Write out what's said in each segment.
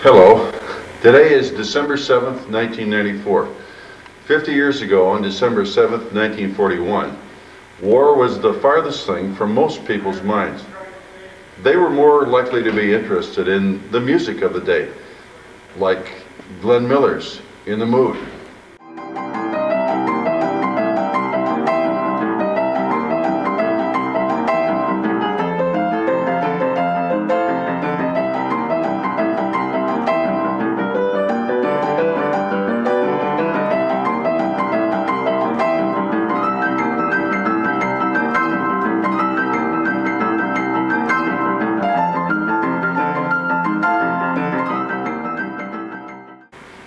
Hello. Today is December 7th, 1994. 50 years ago, on December 7th, 1941, war was the farthest thing from most people's minds. They were more likely to be interested in the music of the day, like Glenn Miller's In the Mood.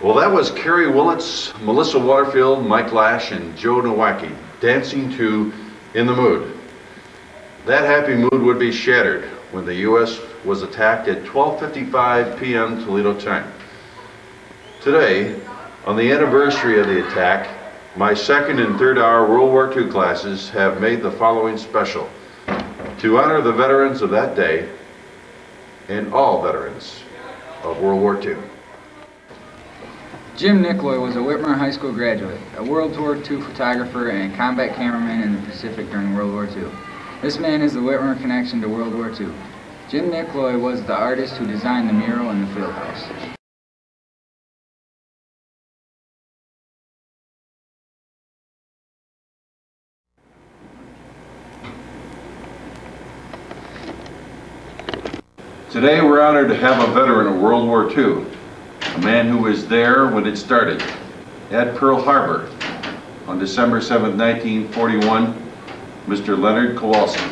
Well, that was Carrie Willis, Melissa Waterfield, Mike Lasch, and Joe Nowacki dancing to In the Mood. That happy mood would be shattered when the U.S. was attacked at 12:55 p.m. Toledo time. Today, on the anniversary of the attack, my second and third hour World War II classes have made the following special to honor the veterans of that day and all veterans of World War II. Jim Nichole was a Whitmer High School graduate, a World War II photographer, and combat cameraman in the Pacific during World War II. This man is the Whitmer connection to World War II. Jim Nichole was the artist who designed the mural in the field house. Today we're honored to have a veteran of World War II. A man who was there when it started, at Pearl Harbor, on December 7, 1941, Mr. Leonard Kowalski.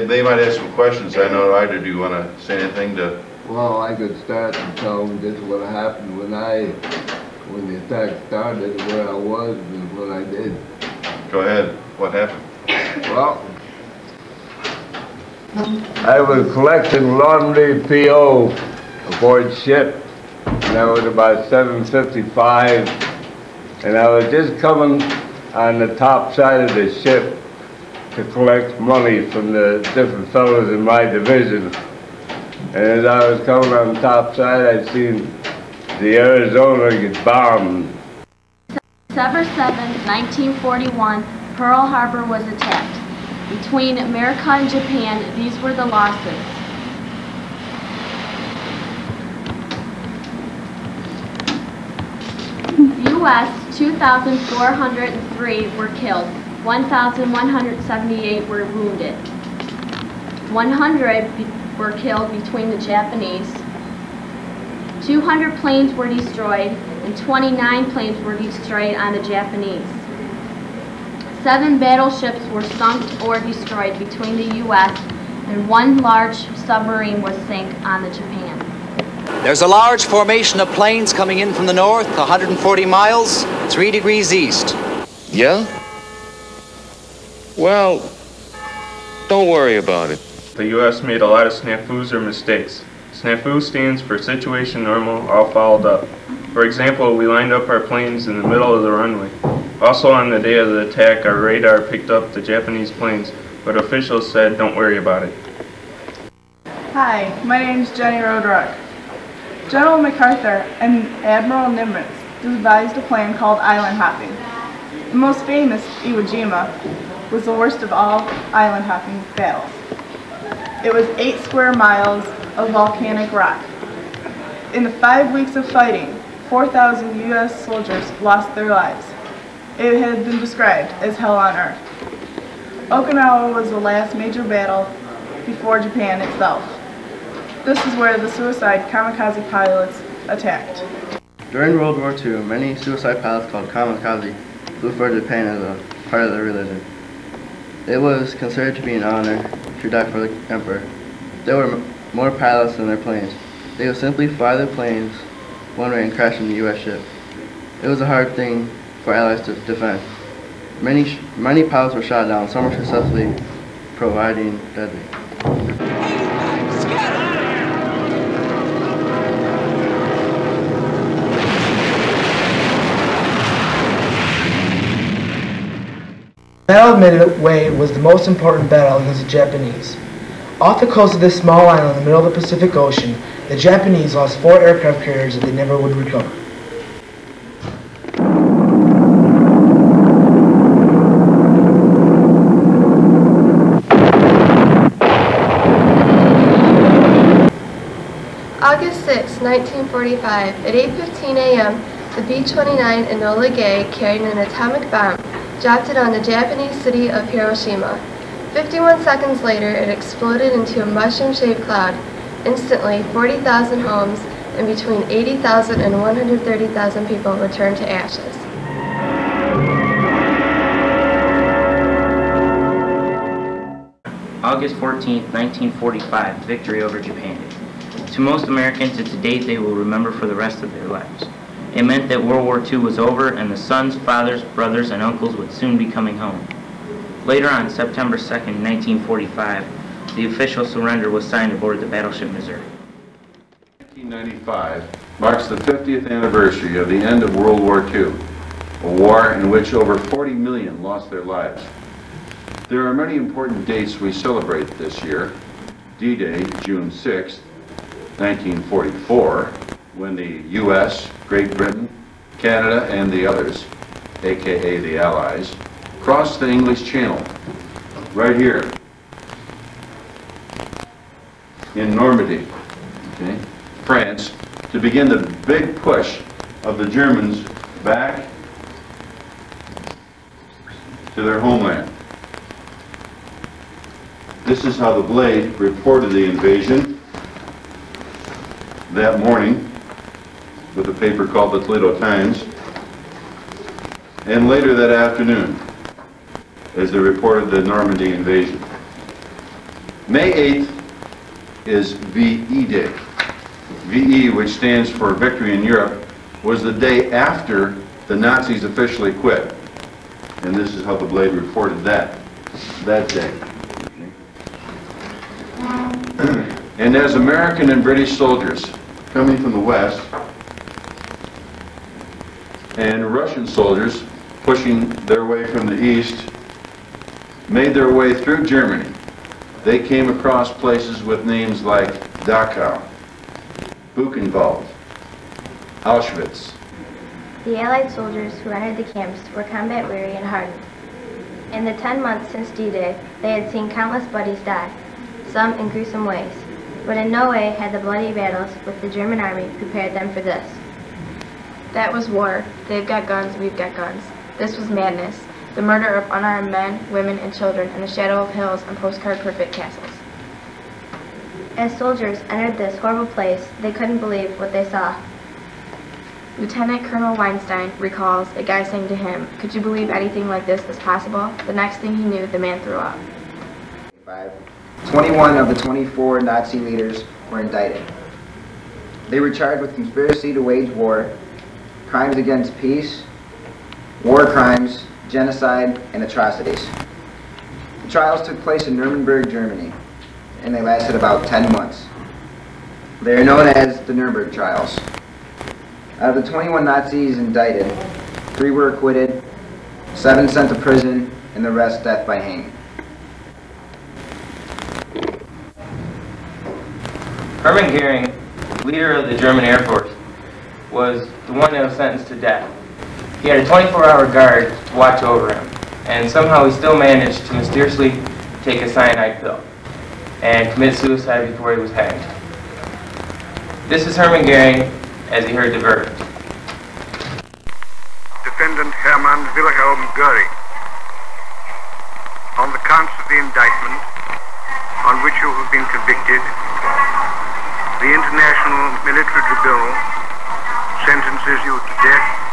They might ask some questions. I know, Ida, do you want to say anything to? Well, I could start and tell them just what happened when the attack started, where I was and what I did. Go ahead. What happened? Well, I was collecting laundry PO aboard ship, and that was about 7:55, and I was just coming on the top side of the ship to collect money from the different fellows in my division. And as I was coming on the top side, I'd seen the Arizona get bombed. December 7, 1941, Pearl Harbor was attacked. Between America and Japan, these were the losses. U.S. 2,403 were killed. 1,178 were wounded. 100 were killed between the Japanese. 200 planes were destroyed, and 29 planes were destroyed on the Japanese. 7 battleships were sunk or destroyed between the U.S., and 1 large submarine was sank on the Japan. There's a large formation of planes coming in from the north, 140 miles, 3 degrees east. Yeah? Well, don't worry about it. The U.S. made a lot of snafus or mistakes. Snafu stands for situation normal, all fouled up. For example, we lined up our planes in the middle of the runway. Also on the day of the attack, our radar picked up the Japanese planes, but officials said don't worry about it. Hi, my name is Jenny Roadruck. General MacArthur and Admiral Nimitz devised a plan called island hopping. The most famous, Iwo Jima, was the worst of all island hopping battles. It was 8 square miles of volcanic rock. In the 5 weeks of fighting, 4,000 U.S. soldiers lost their lives. It had been described as hell on earth. Okinawa was the last major battle before Japan itself. This is where the suicide kamikaze pilots attacked. During World War II, many suicide pilots called kamikaze flew for Japan as a part of their religion. It was considered to be an honor to die for the emperor. There were more pilots than their planes. They would simply fly their planes one way and crash into the U.S. ship. It was a hard thing for Allies to defend. Many pilots were shot down, some were successfully providing deadly. The Battle of Midway was the most important battle against the Japanese. Off the coast of this small island in the middle of the Pacific Ocean, the Japanese lost 4 aircraft carriers that they never would recover. August 6, 1945, at 8:15 a.m., the B-29 Enola Gay, carrying an atomic bomb, dropped it on the Japanese city of Hiroshima. 51 seconds later, it exploded into a mushroom-shaped cloud. Instantly, 40,000 homes and between 80,000 and 130,000 people returned to ashes. August 14, 1945, victory over Japan. To most Americans, it's a date they will remember for the rest of their lives. It meant that World War II was over and the sons, fathers, brothers, and uncles would soon be coming home. Later on September 2, 1945, the official surrender was signed aboard the Battleship Missouri. 1995 marks the 50th anniversary of the end of World War II, a war in which over 40 million lost their lives. There are many important dates we celebrate this year. D-Day, June 6, 1944, when the U.S., Great Britain, Canada, and the others, aka the Allies, crossed the English Channel, right here in Normandy, okay, France, to begin the big push of the Germans back to their homeland. This is how the Blade reported the invasion that morning with a paper called the Toledo Times, and later that afternoon as they reported the Normandy invasion. May 8th is VE Day. VE, which stands for Victory in Europe, was the day after the Nazis officially quit. And this is how the Blade reported that day. And as American and British soldiers coming from the west and Russian soldiers pushing their way from the east made their way through Germany, they came across places with names like Dachau, Buchenwald, Auschwitz. The Allied soldiers who entered the camps were combat-weary and hardened. In the 10 months since D-Day, they had seen countless buddies die, some in gruesome ways, but in no way had the bloody battles with the German army prepared them for this. That was war. They've got guns, we've got guns. This was madness. The murder of unarmed men, women, and children in the shadow of hills and postcard-perfect castles. As soldiers entered this horrible place, they couldn't believe what they saw. Lieutenant Colonel Weinstein recalls a guy saying to him, "Could you believe anything like this is possible?" The next thing he knew, the man threw up. 21 of the 24 Nazi leaders were indicted. They were charged with conspiracy to wage war, crimes against peace, war crimes, genocide, and atrocities. The trials took place in Nuremberg, Germany, and they lasted about 10 months. They are known as the Nuremberg trials. Out of the 21 Nazis indicted, 3 were acquitted, 7 sent to prison, and the rest death by hanging. Hermann Goering, leader of the German Air Force, was the one that was sentenced to death. He had a 24-hour guard to watch over him, and somehow he still managed to mysteriously take a cyanide pill and commit suicide before he was hanged. This is Hermann Goering as he heard the verdict. Defendant Hermann Wilhelm Goering, on the counts of the indictment on which you have been convicted, the International Military Tribunal sentences you to death